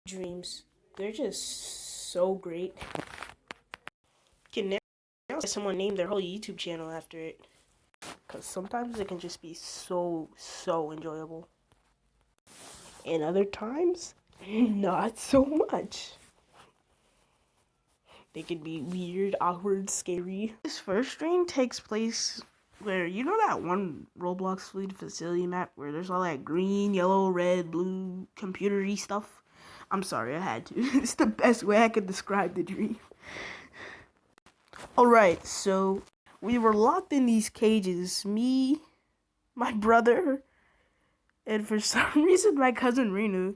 dreams. They're just so great. Can now someone name their whole YouTube channel after it. Because sometimes it can just be so enjoyable. And other times, not so much. They can be weird, awkward, scary. This first stream takes place where, you know that one Roblox food facility map where there's all that green, yellow, red, blue, computer-y stuff? I'm sorry, I had to. It's the best way I could describe the dream. Alright, so we were locked in these cages. Me, my brother, and for some reason my cousin Rena,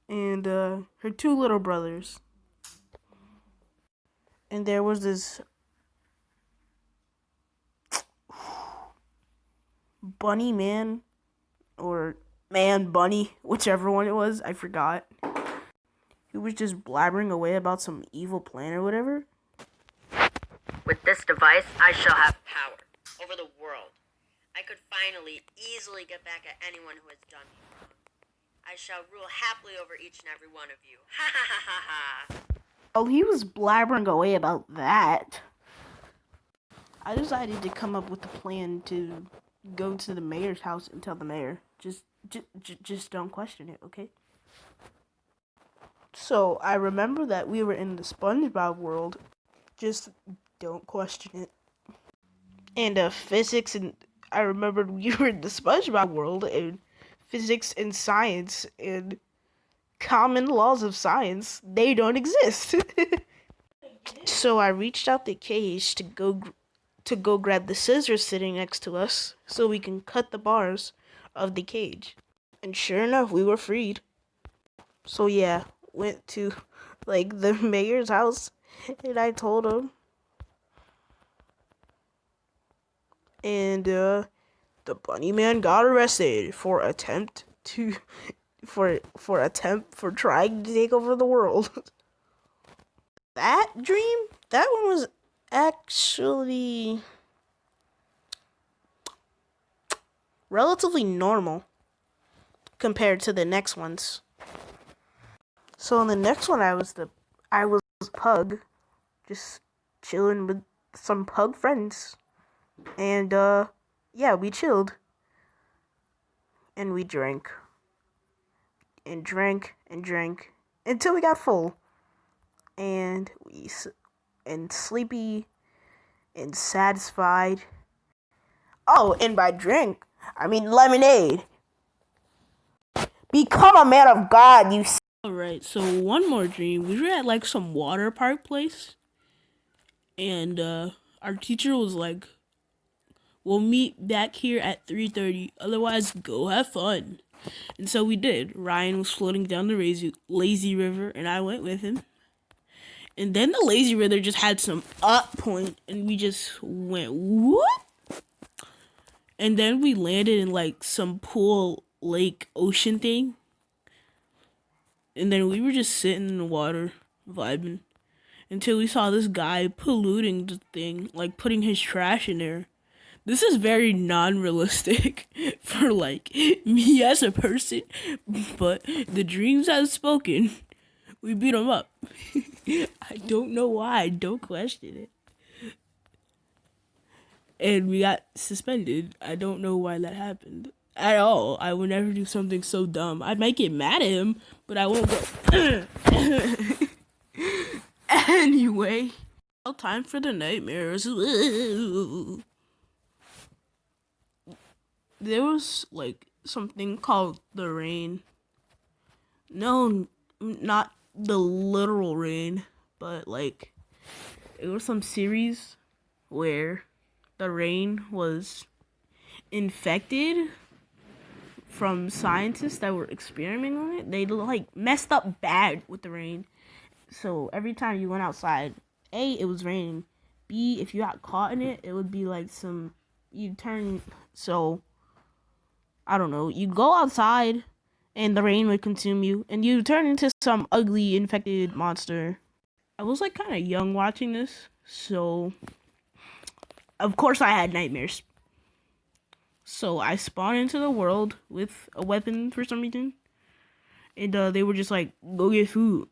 and her two little brothers. And there was this bunny man, or man bunny, whichever one it was, I forgot. He was just blabbering away about some evil plan or whatever. With this device, I shall have power over the world. I could finally, easily get back at anyone who has done me wrong. I shall rule happily over each and every one of you. Ha ha ha ha ha. Oh, he was blabbering away about that. I decided to come up with a plan to go to the mayor's house and tell the mayor. Just don't question it, okay? So, I remember that we were in the SpongeBob world. Just don't question it. And physics, and I remembered we were in the SpongeBob world, and physics and science and common laws of science, they don't exist. So I reached out the cage to go grab the scissors sitting next to us so we can cut the bars of the cage. And sure enough, we were freed. So yeah, went to like the mayor's house and I told him. And the bunny man got arrested for attempt for trying to take over the world. That dream, that one was actually relatively normal compared to the next ones. So in the next one, I was pug, just chilling with some pug friends, and yeah, we chilled, and we drank, and drank, and drank until we got full, and sleepy, and satisfied. Oh, and by drink, I mean lemonade. Become a man of God, you. Alright, so one more dream. We were at like some water park place. And our teacher was like, we'll meet back here at 3:30. Otherwise, go have fun. And so we did. Ryan was floating down the lazy river, and I went with him. And then the lazy river just had some up point, and we just went, whoop! And then we landed in like some pool, lake, ocean thing. And then we were just sitting in the water, vibing, until we saw this guy polluting the thing, like putting his trash in there. This is very non-realistic for like me as a person, but the dreams have spoken. We beat him up. I don't know why, don't question it. And we got suspended. I don't know why that happened at all. I would never do something so dumb. I might get mad at him, but I won't go. Anyway, time for the nightmares. There was like something called the rain. No, not the literal rain, but like it was some series where the rain was infected from scientists that were experimenting on it. They like messed up bad with the rain. So every time you went outside, A, it was raining. B, if you got caught in it, it would be like I don't know, you go outside and the rain would consume you and you turn into some ugly infected monster. I was like kind of young watching this, so of course I had nightmares. So I spawned into the world with a weapon for some reason. and they were just like, go get food.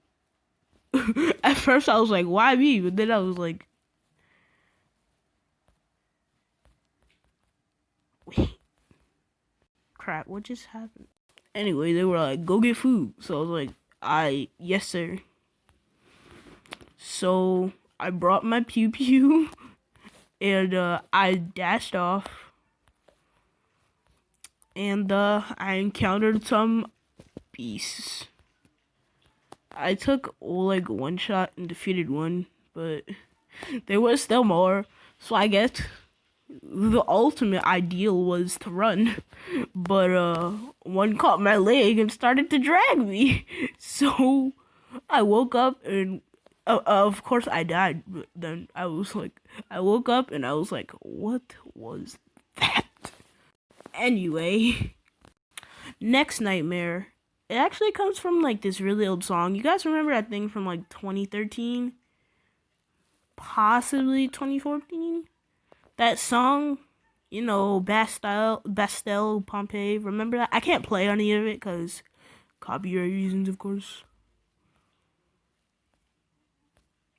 At first I was like, why me? But then I was like, wait, crap, what just happened? Anyway, they were like, go get food. So I was like, yes sir. So I brought my pew pew and I dashed off, and I encountered some beasts. I took like one shot and defeated one, but there was still more. So I guess the ultimate ideal was to run, but one caught my leg and started to drag me. So I woke up and of course I died. But then I woke up and I was like, what was that? Anyway, next nightmare. It actually comes from like this really old song. You guys remember that thing from like 2013? Possibly 2014? That song, you know, Bastille, Pompeii. Remember that? I can't play any of it because copyright reasons, of course.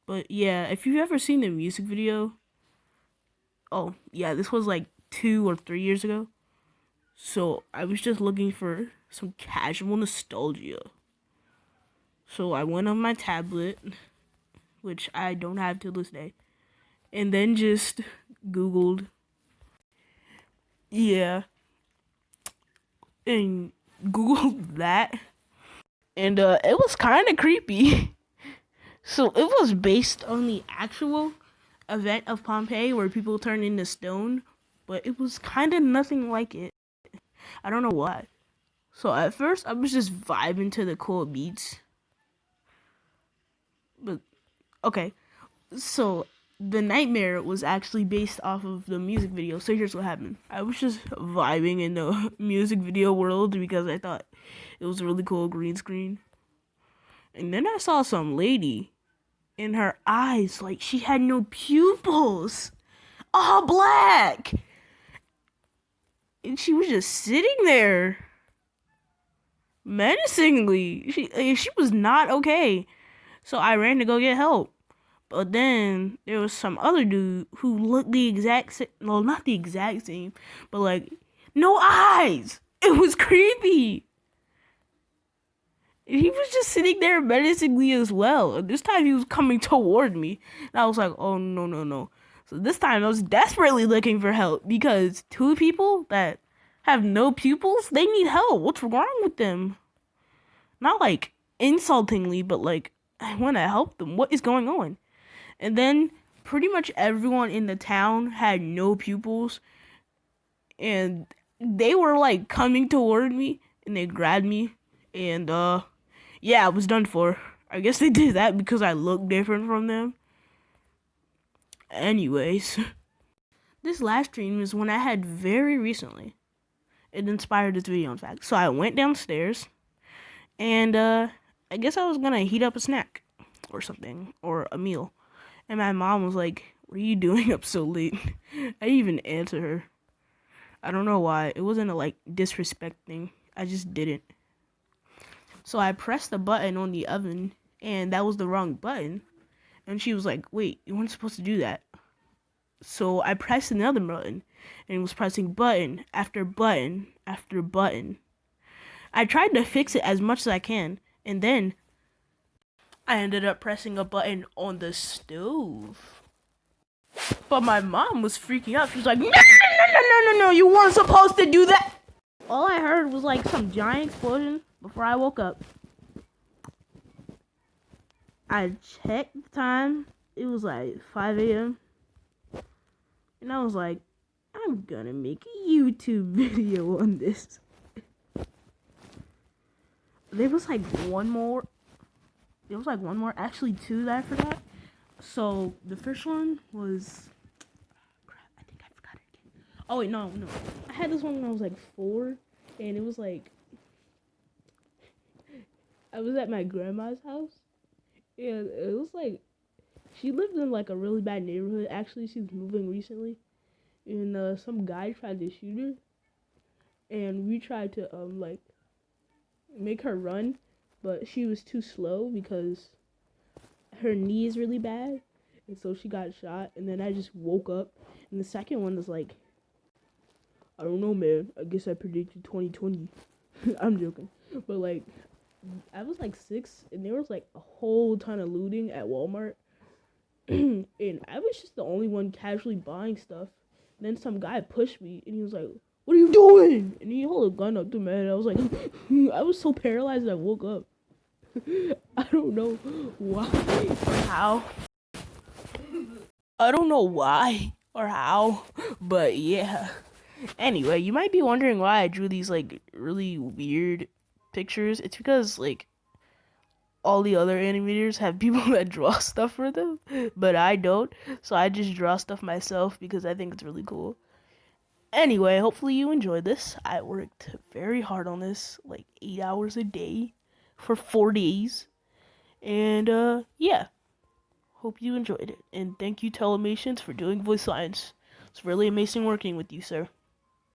But yeah, if you've ever seen the music video, oh yeah, this was like 2 or 3 years ago. So I was just looking for some casual nostalgia. So I went on my tablet, which I don't have till this day, and then just Googled, yeah, and Googled that, and it was kind of creepy. So it was based on the actual event of Pompeii where people turned into stone, but it was kind of nothing like it. I don't know why. So at first I was just vibing to the cool beats. But okay. So the nightmare was actually based off of the music video. So here's what happened. I was just vibing in the music video world because I thought it was a really cool green screen. And then I saw some lady in her eyes, like she had no pupils. All black. And she was just sitting there menacingly. She was not okay. So I ran to go get help. But then there was some other dude who looked the exact same. Well, not the exact same, but like no eyes. It was creepy. He was just sitting there menacingly as well. And this time he was coming toward me. And I was like, oh no, no, no. So this time I was desperately looking for help because two people that have no pupils, they need help. What's wrong with them? Not like insultingly, but like I want to help them. What is going on? And then pretty much everyone in the town had no pupils, and they were like coming toward me, and they grabbed me, and yeah, I was done for. I guess they did that because I look different from them. Anyways, this last dream is one I had very recently. It inspired this video, in fact. So I went downstairs, and I guess I was gonna heat up a snack or something, or a meal. And my mom was like, what are you doing up so late? I didn't even answer her. I don't know why. It wasn't a like disrespect thing. I just didn't. So I pressed the button on the oven, and that was the wrong button. And she was like, wait, you weren't supposed to do that. So I pressed another button, and it was pressing button after button after button. I tried to fix it as much as I can, and then I ended up pressing a button on the stove. But my mom was freaking out. She was like, no, no, no, no, no, no, no, you weren't supposed to do that. All I heard was like some giant explosion before I woke up. I checked the time. It was like 5 a.m. And I was like, I'm gonna make a YouTube video on this. There was like one more. Actually two that I forgot. So the first one was, crap, I think I forgot it again. Oh wait, no. I had this one when I was like 4, and it was like, I was at my grandma's house, and it was like, she lived in like a really bad neighborhood. Actually, she's moving recently, and some guy tried to shoot her, and we tried to like make her run, but she was too slow because her knee is really bad, and so she got shot. And then I just woke up, and the second one was like, I don't know, man. I guess I predicted 2020. I'm joking, but like I was like 6, and there was like a whole ton of looting at Walmart, and I was just the only one casually buying stuff. And then some guy pushed me, and he was like, "What are you doing?" And he held a gun up to me, and I was like, I was so paralyzed. I woke up. I don't know why or how. I don't know why or how, but yeah. Anyway, you might be wondering why I drew these like really weird pictures. It's because like all the other animators have people that draw stuff for them, but I don't. So I just draw stuff myself because I think it's really cool. Anyway, hopefully you enjoyed this. I worked very hard on this, like 8 hours a day for 4 days. And yeah, hope you enjoyed it. And thank you, Telemations, for doing voice lines. It's really amazing working with you, sir.